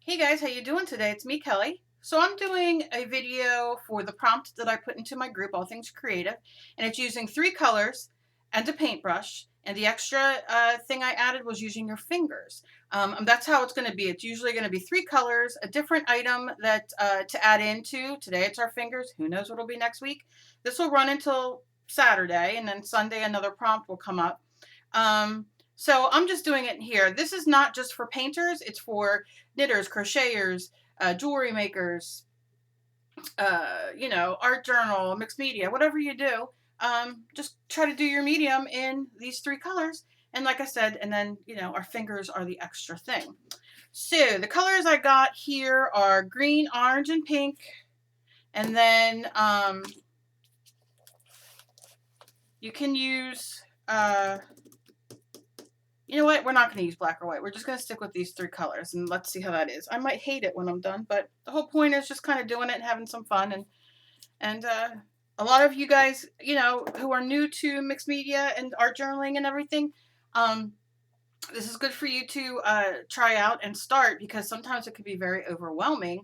Hey guys, how you doing today? It's me, Kelly. So I'm doing a video for the prompt that I put into my group, All Things Creative, and it's using 3 colors and a paintbrush. And the extra thing I added was using your fingers. And that's how it's going to be. It's usually going to be 3 colors, a different item that to add into. Today it's our fingers. Who knows what it'll be next week? This will run until Saturday, and then Sunday another prompt will come up. So I'm just doing it here. This is not just for painters. It's for knitters, crocheters, jewelry makers, art journal, mixed media, whatever you do. Just try to do your medium in these 3 colors. And like I said, and then, our fingers are the extra thing. So the colors I got here are green, orange, and pink. And then you can use, you know what? We're not going to use black or white. We're just going to stick with these 3 colors, and let's see how that is. I might hate it when I'm done, but the whole point is just kind of doing it and having some fun. And a lot of you guys, who are new to mixed media and art journaling and everything, this is good for you to try out and start, because sometimes it can be very overwhelming,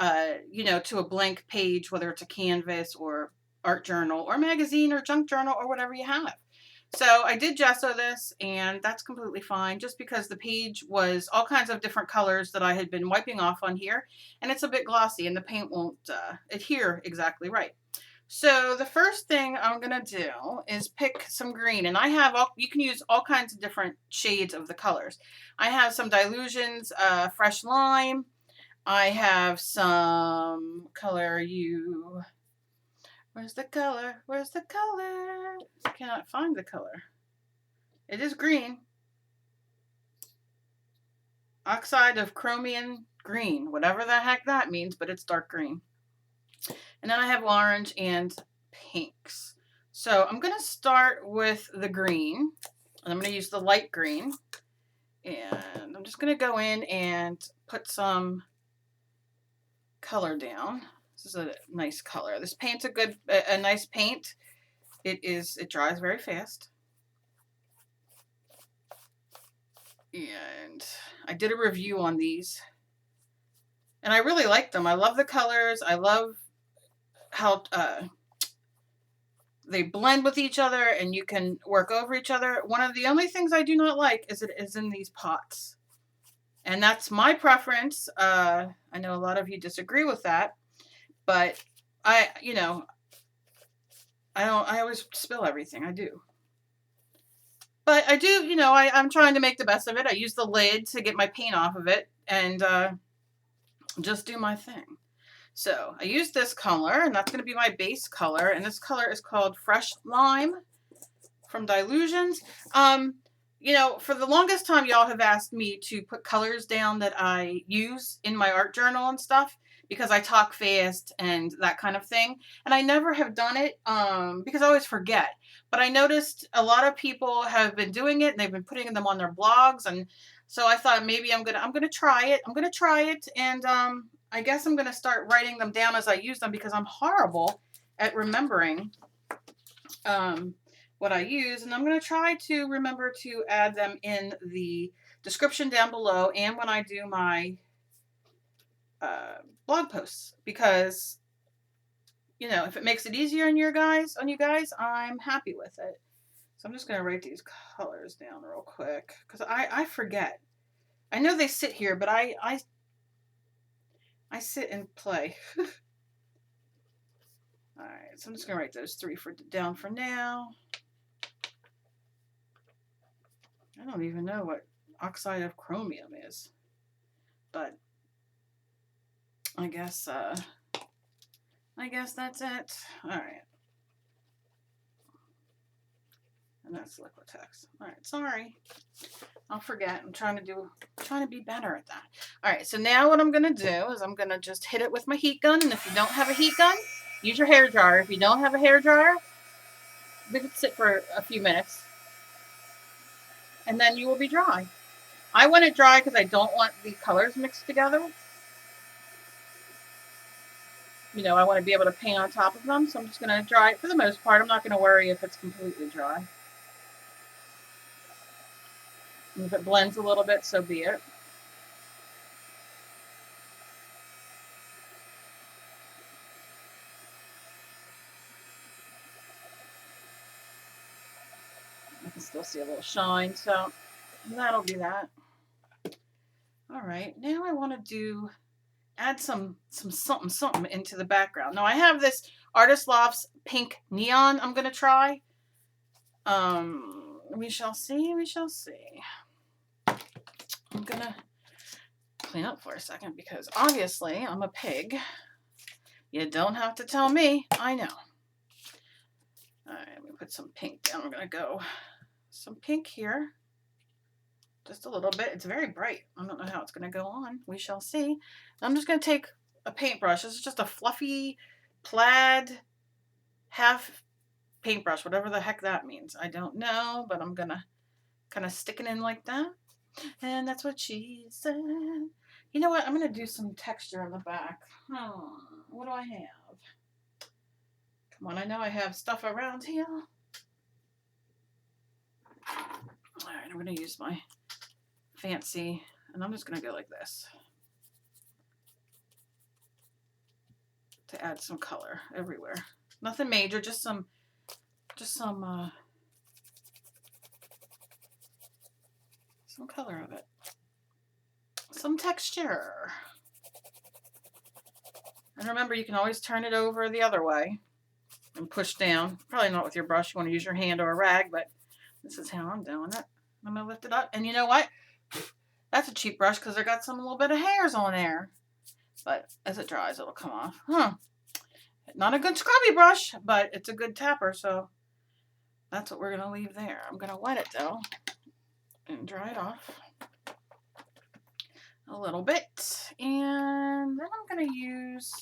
to a blank page, whether it's a canvas or art journal or magazine or junk journal or whatever you have. So I did gesso this, and that's completely fine, just because the page was all kinds of different colors that I had been wiping off on here, and it's a bit glossy and the paint won't adhere exactly right. So the first thing I'm going to do is pick some green, and you can use all kinds of different shades of the colors. I have some Dylusions, fresh lime. I have some Where's the color? Where's the color? I cannot find the color. It is green. Oxide of chromium green, whatever the heck that means, but it's dark green. And then I have orange and pinks. So I'm going to start with the green. And I'm going to use the light green. And I'm just going to go in and put some color down. This is a nice color. This paint's a nice paint. It dries very fast. And I did a review on these, and I really like them. I love the colors. I love how they blend with each other, and you can work over each other. One of the only things I do not like is it is in these pots, and that's my preference. I know a lot of you disagree with that, but I always spill everything. I do. But I do, I'm trying to make the best of it. I use the lid to get my paint off of it and just do my thing. So I use this color, and that's going to be my base color. And this color is called Fresh Lime from Dylusions. For the longest time, y'all have asked me to put colors down that I use in my art journal and stuff, because I talk fast and that kind of thing. And I never have done it because I always forget. But I noticed a lot of people have been doing it, and they've been putting them on their blogs. And so I thought maybe I'm gonna try it. I'm gonna try it, and I guess I'm gonna start writing them down as I use them, because I'm horrible at remembering what I use. And I'm gonna try to remember to add them in the description down below and when I do my blog posts, because if it makes it easier on you guys, I'm happy with it. So I'm just gonna write these colors down real quick, because I forget. I know they sit here, but I sit and play. All right, so I'm just gonna write those 3 down for now. I don't even know what oxide of chromium is, but I guess that's it. All right. And that's liquitex. All right, sorry. I'll forget. I'm trying to be better at that. All right, so now what I'm going to do is I'm going to just hit it with my heat gun. And if you don't have a heat gun, use your hair dryer. If you don't have a hair dryer, let it sit for a few minutes, and then you will be dry. I want it dry because I don't want the colors mixed together. I want to be able to paint on top of them, so I'm just going to dry it for the most part. I'm not going to worry if it's completely dry. And if it blends a little bit, so be it. still see a little shine, so that'll be that. All right, now I want to add some something into the background. Now I have this Artist Lofts pink neon I'm gonna try. We shall see, we shall see. I'm gonna clean up for a second because obviously I'm a pig. You don't have to tell me, I know. All right, let me put some pink down. I'm gonna go some pink here. Just a little bit. It's very bright. I don't know how it's gonna go on. We shall see. I'm just gonna take a paintbrush. This is just a fluffy plaid half paintbrush, whatever the heck that means. I don't know, but I'm gonna kind of stick it in like that. And that's what she said. You know what? I'm gonna do some texture on the back. What do I have? Come on, I know I have stuff around here. All right, I'm gonna use my fancy, and I'm just gonna go like this to add some color everywhere. Nothing major, just some color of it, some texture. And remember, you can always turn it over the other way and push down. Probably not with your brush. You want to use your hand or a rag, but this is how I'm doing it. I'm gonna lift it up, and you know what? That's a cheap brush because I got some little bit of hairs on there. But as it dries, it'll come off. Not a good scrubby brush, but it's a good tapper, so that's what we're gonna leave there. I'm gonna wet it though and dry it off a little bit, and then I'm gonna use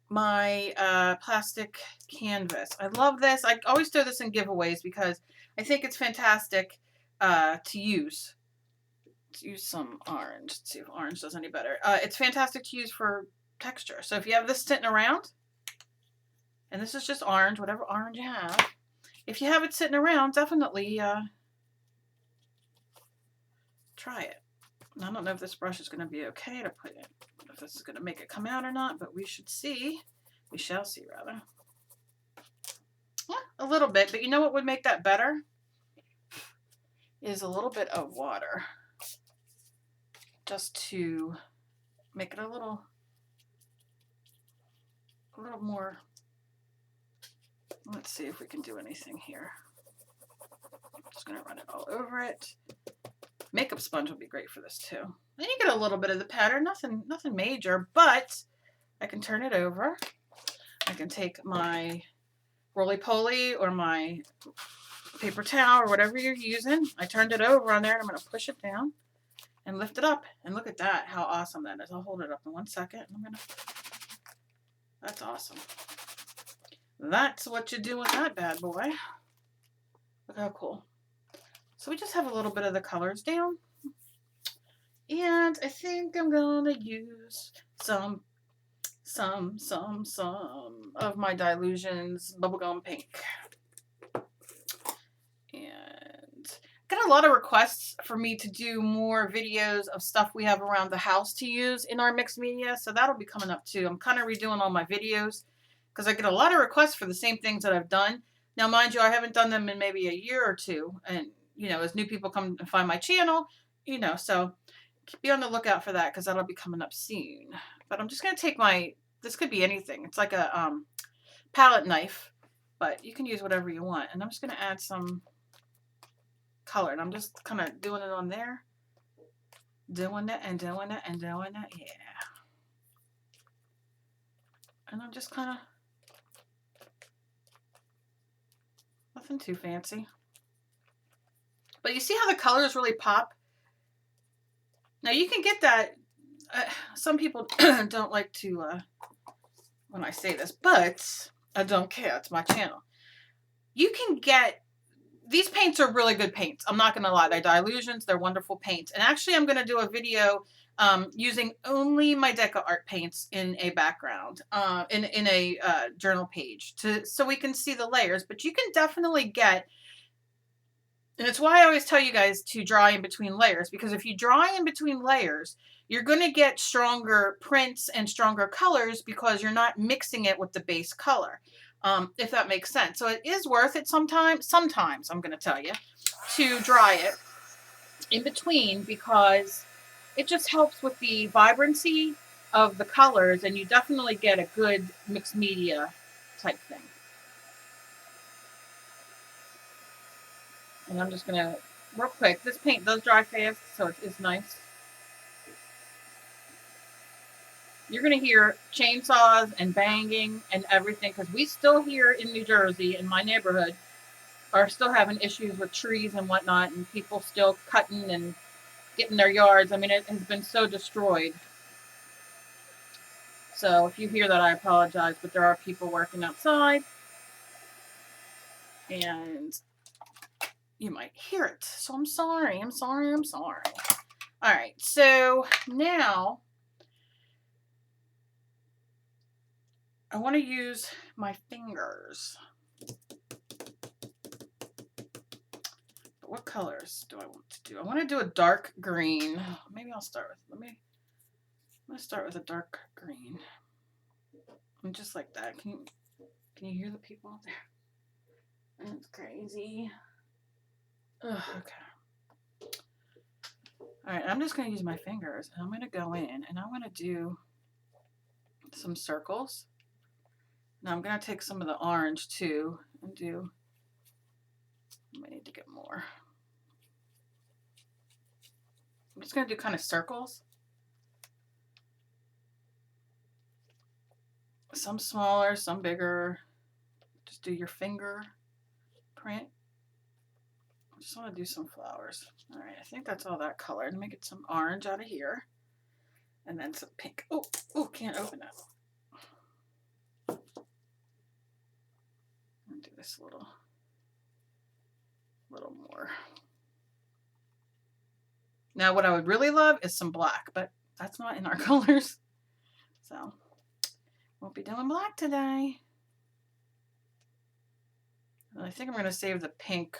my plastic canvas. I love this. I always throw this in giveaways because I think it's fantastic to use. Let's use some orange. Let's see if orange does any better. It's fantastic to use for texture. So if you have this sitting around, and this is just orange, whatever orange you have, if you have it sitting around, definitely try it. And I don't know if this brush is going to be okay to put in, if this is going to make it come out or not, but we should see. We shall see, rather. Yeah, a little bit, but you know what would make that better? Is a little bit of water. Just to make it a little more. Let's see if we can do anything here. I'm just going to run it all over it. Makeup sponge would be great for this too. Then you get a little bit of the pattern, nothing major, but I can turn it over. I can take my roly-poly or my paper towel or whatever you're using. I turned it over on there and I'm going to push it down and lift it up. And look at that, how awesome that is. I'll hold it up in 1 second. That's awesome. That's what you do with that bad boy. Look how cool. So we just have a little bit of the colors down. And I think I'm gonna use some of my Dylusions bubblegum pink. And I got a lot of requests for me to do more videos of stuff we have around the house to use in our mixed media, so that'll be coming up too. I'm kind of redoing all my videos because I get a lot of requests for the same things that I've done. Now, mind you, I haven't done them in maybe a year or two, and you know, as new people come and find my channel, you know, so be on the lookout for that because that'll be coming up soon. But I'm just going to take this could be anything. It's like a palette knife, but you can use whatever you want. And I'm just going to add some color. And I'm just kind of doing it on there. Doing it and doing it and doing it. Yeah. And I'm just kind of, nothing too fancy. But you see how the colors really pop? Now you can get that, some people don't like to, when I say this, but I don't care, it's my channel. You can get, these paints are really good paints. I'm not going to lie, they're Dylusions, they're wonderful paints. And actually I'm going to do a video using only my Deca Art paints in a background, in a journal page, so we can see the layers. But you can definitely get, and it's why I always tell you guys to dry in between layers, because if you dry in between layers, you're going to get stronger prints and stronger colors because you're not mixing it with the base color. if that makes sense. So it is worth it sometimes, I'm going to tell you, to dry it in between, because it just helps with the vibrancy of the colors, and you definitely get a good mixed media type thing. And I'm just going to, real quick, this paint does dry fast, so it is nice. You're going to hear chainsaws and banging and everything, because we still here in New Jersey, in my neighborhood, are still having issues with trees and whatnot, and people still cutting and getting their yards. I mean, it has been so destroyed. So if you hear that, I apologize, but there are people working outside, and you might hear it. So I'm sorry. All right, so now I want to use my fingers. But what colors do I want to do? I want to do a dark green. Maybe I'll start with, I'm going to start with a dark green. And just like that. Can you hear the people out there? It's crazy. Ugh, okay. All right, I'm just going to use my fingers, and I'm going to go in, and I'm going to do some circles. Now I'm going to take some of the orange too and do, I might need to get more. I'm just going to do kind of circles. Some smaller, some bigger. Just do your finger print. I just want to do some flowers. All right, I think that's all that color. Let me get some orange out of here. And then some pink. Oh, can't open it. I'll do this a little more. Now, what I would really love is some black, but that's not in our colors. So, won't be doing black today. And I think I'm going to save the pink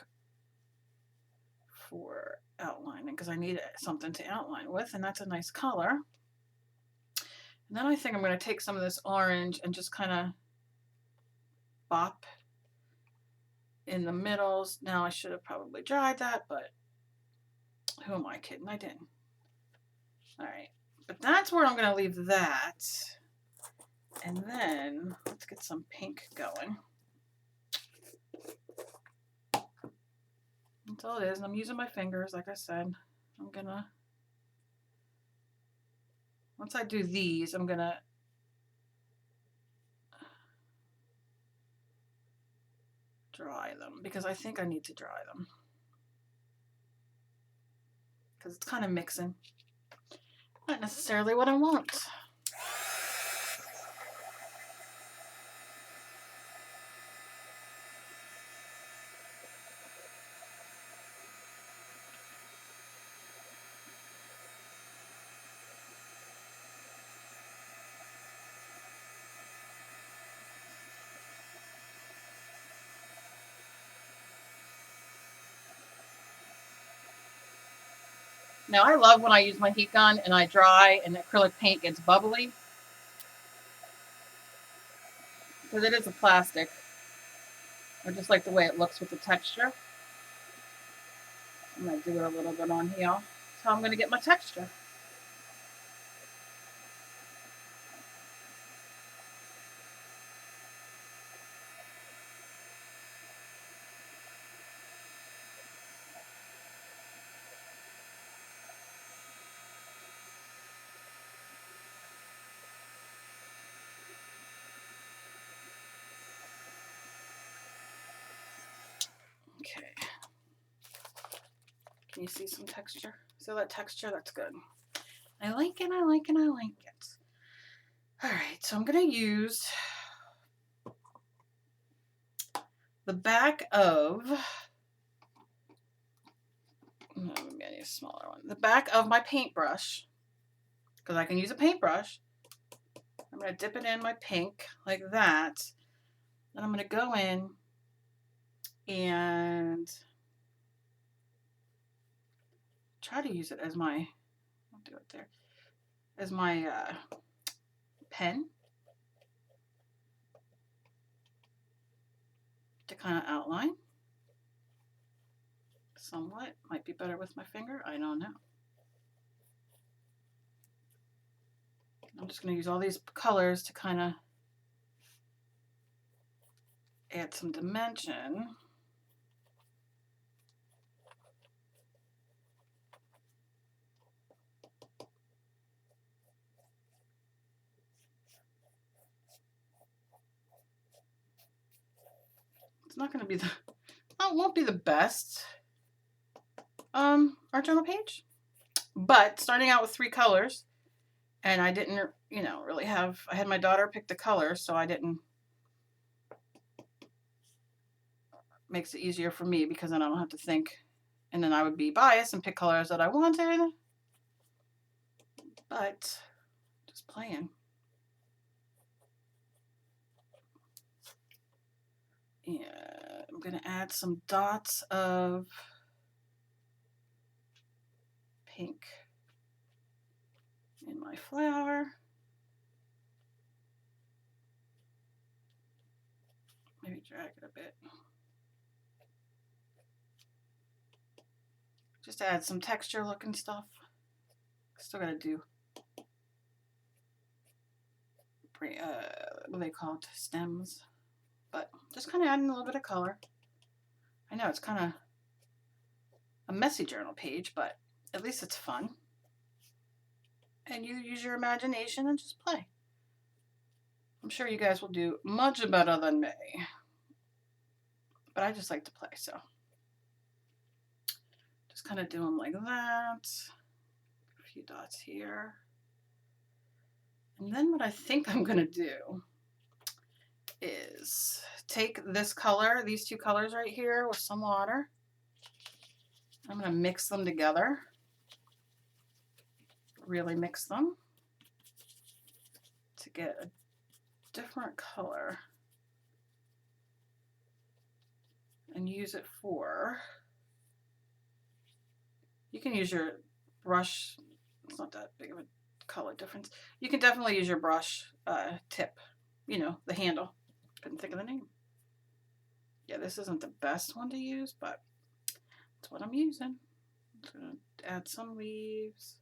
for outlining, because I need something to outline with, and that's a nice color. And then I think I'm going to take some of this orange and just kind of bop in the middles. Now, I should have probably dried that, but who am I kidding? I didn't. All right, but that's where I'm going to leave that. And then let's get some pink going. That's all it is. I'm using my fingers, like I said. I'm gonna, once I do these, I'm gonna dry them, because I think I need to dry them, because it's kind of mixing. Not necessarily what I want. Now, I love when I use my heat gun and I dry and the acrylic paint gets bubbly, because it is a plastic. I just like the way it looks with the texture. I'm going to do it a little bit on here. That's how I'm going to get my texture. Okay. Can you see some texture? See that texture? That's good. I like it. All right, so I'm going to use the back of, maybe I need a smaller one. The back of my paintbrush, because I can use a paintbrush. I'm going to dip it in my pink like that. Then I'm going to go in and try to use it as my, I'll do it there, as my pen. to kind of outline. Somewhat. Might be better with my finger. I don't know. I'm just going to use all these colors to kind of add some dimension. It's not going to be the, well, it won't be the best art journal page, but starting out with 3 colors, and I didn't, you know, really have, I had my daughter pick the colors, so I didn't, makes it easier for me because then I don't have to think, and then I would be biased and pick colors that I wanted, but just playing. Yeah, I'm going to add some dots of pink in my flower. Maybe drag it a bit. Just add some texture looking stuff. Still got to do, what are they called? Stems. But just kind of adding a little bit of color. I know it's kind of a messy journal page, but at least it's fun. And you use your imagination and just play. I'm sure you guys will do much better than me. But I just like to play, so. Just kind of do them like that. A few dots here. And then what I think I'm going to do is take this color, these 2 colors right here with some water. I'm going to mix them together. Really mix them to get a different color and use it for, you can use your brush, it's not that big of a color difference. You can definitely use your brush tip, you know, the handle. Couldn't think of the name. Yeah, this isn't the best one to use, but that's what I'm using. I'm just going to add some leaves.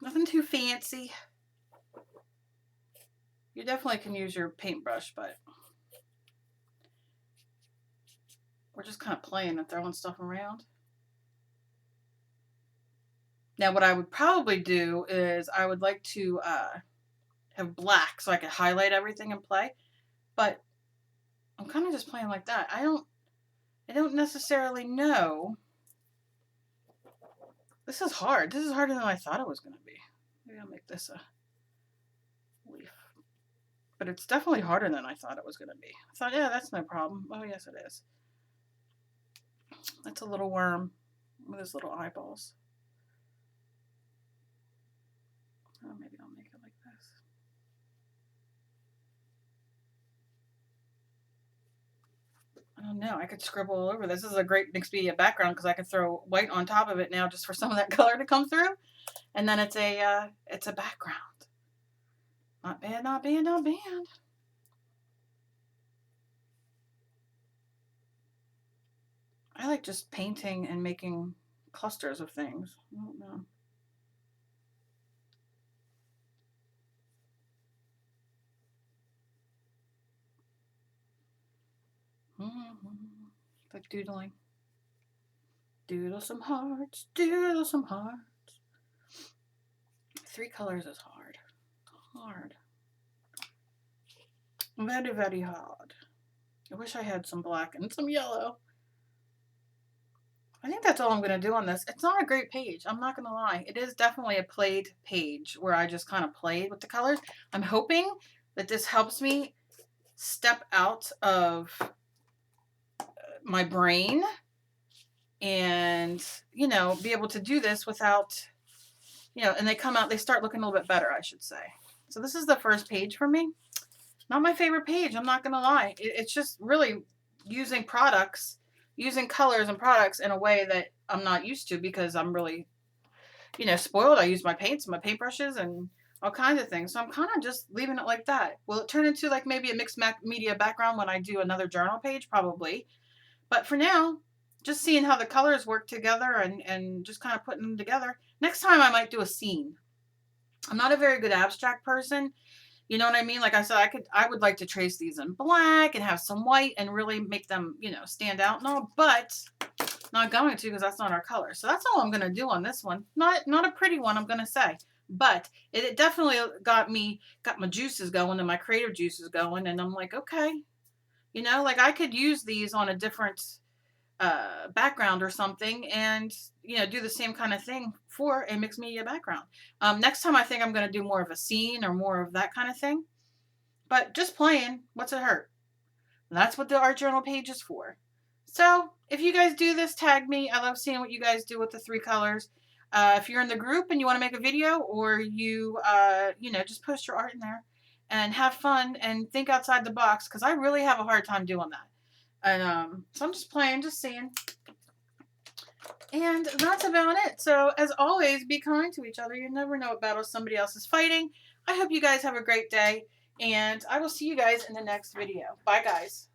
Nothing too fancy. You definitely can use your paintbrush, but we're just kind of playing and throwing stuff around. Now what I would probably do is I would like to have black so I could highlight everything and play, but I'm kind of just playing like that. I don't necessarily know. This is hard. This is harder than I thought it was going to be. Maybe I'll make this a leaf. But it's definitely harder than I thought it was going to be. I thought, yeah, that's no problem. Oh, yes, it is. That's a little worm with his little eyeballs. Oh, maybe I'll make it like this. I don't know. I could scribble all over this. This is a great Expedia background because I could throw white on top of it now just for some of that color to come through. And then it's a background. Not bad, not bad, not bad. I like just painting and making clusters of things. I don't know. Like doodling. Doodle some hearts, doodle some hearts. 3 colors is hard. Hard. Very, very hard. I wish I had some black and some yellow. I think that's all I'm going to do on this. It's not a great page. I'm not going to lie. It is definitely a played page where I just kind of played with the colors. I'm hoping that this helps me step out of my brain and, you know, be able to do this without, you know, and they come out, they start looking a little bit better, I should say. So this is the first page for me. Not my favorite page, I'm not gonna lie. It's just really using products, using colors and products in a way that I'm not used to because I'm really, spoiled. I use my paints and my paintbrushes and all kinds of things. So I'm kind of just leaving it like that. Will it turn into like maybe a mixed media background when I do another journal page? Probably. But for now, just seeing how the colors work together and just kind of putting them together. Next time I might do a scene. I'm not a very good abstract person. You know what I mean? Like I said, I would like to trace these in black and have some white and really make them, stand out and all, but not going to because that's not our color. So that's all I'm going to do on this one. Not a pretty one, I'm going to say. But it definitely got my juices going and my creative juices going. And I'm like, okay, like I could use these on a different background or something and, do the same kind of thing for a mixed media background. Next time I think I'm going to do more of a scene or more of that kind of thing. But just playing, what's it hurt? That's what the art journal page is for. So if you guys do this, tag me. I love seeing what you guys do with the 3 colors. If you're in the group and you want to make a video or you, just post your art in there and have fun and think outside the box because I really have a hard time doing that. And so I'm just playing, just seeing. And that's about it. So as always, be kind to each other. You never know what battle somebody else is fighting. I hope you guys have a great day. And I will see you guys in the next video. Bye, guys.